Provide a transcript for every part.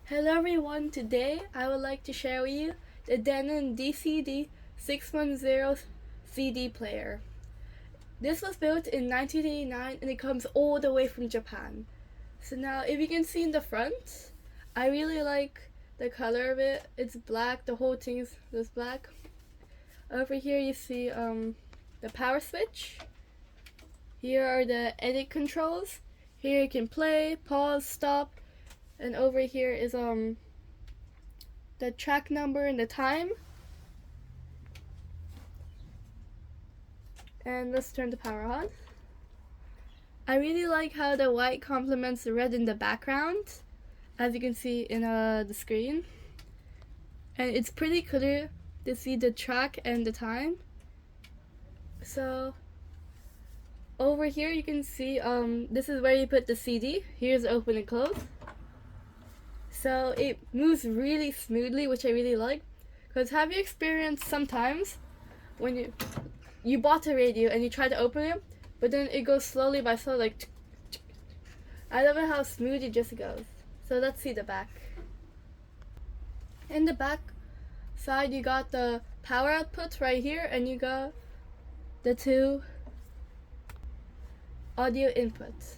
Hello everyone, today I would like to share with you the Denon DCD-610 CD player. This was built in 1989 and it comes all the way from Japan. So now if you can see in the front, I really like the color of it. It's black, the whole thing is black. Over here you see the power switch. Here are the edit controls. Here you can play, pause, stop. And over here is the track number and the time. And let's turn the power on. I really like how the white complements the red in the background, as you can see in the screen. And it's pretty clear to see the track and the time. So over here you can see this is where you put the CD. Here's open and close. So it moves really smoothly, which I really like. Because have you experienced sometimes when you bought a radio and you try to open it, but then it goes slowly by slow, like I love it how smooth it just goes. So let's see the back. In the back side you got the power output right here, and you got the two audio inputs.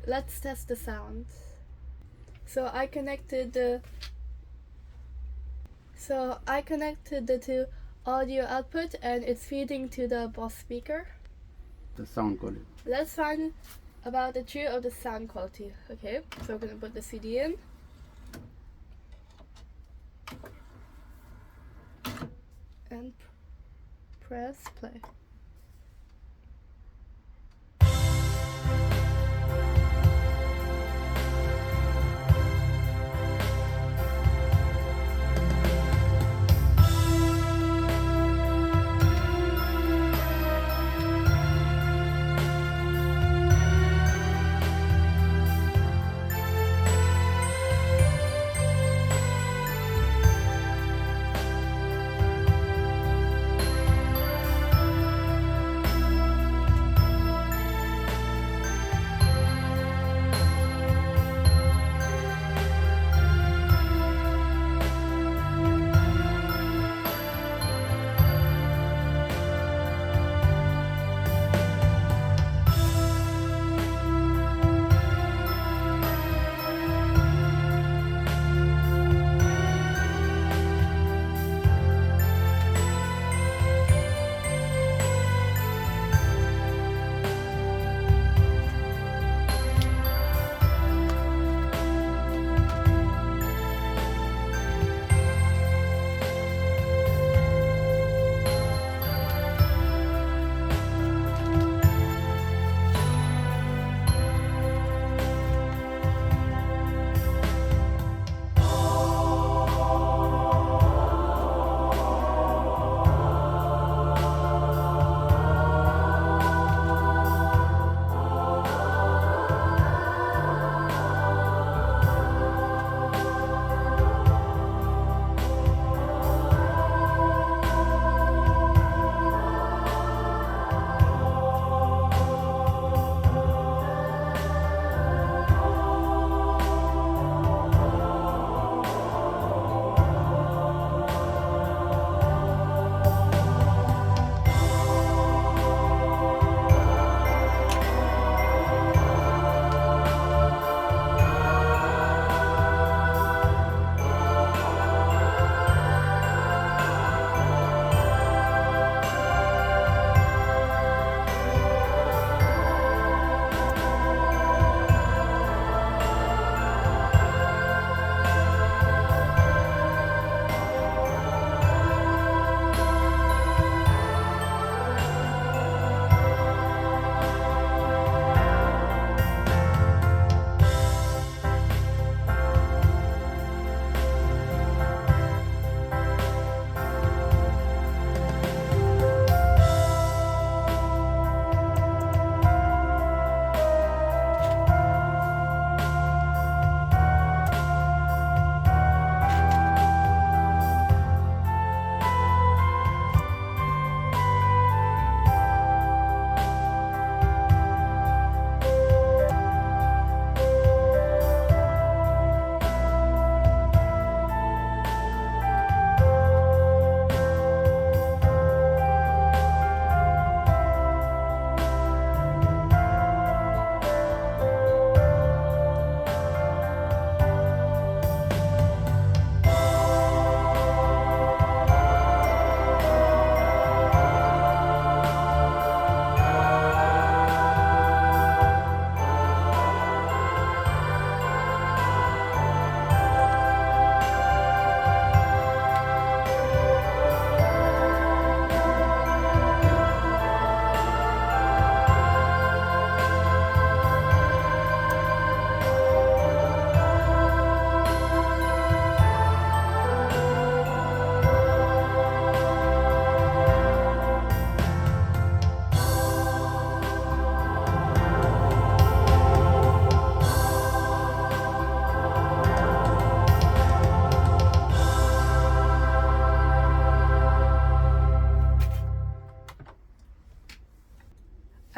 Let's test the sound. So I connected the two audio output and it's feeding to the Boss speaker. The sound quality. Let's find about the truth of the sound quality. Okay, so we're gonna put the CD in. And press play.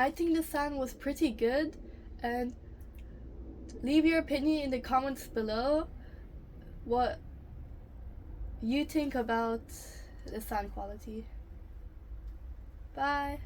I think the sound was pretty good, and leave your opinion in the comments below what you think about the sound quality. Bye.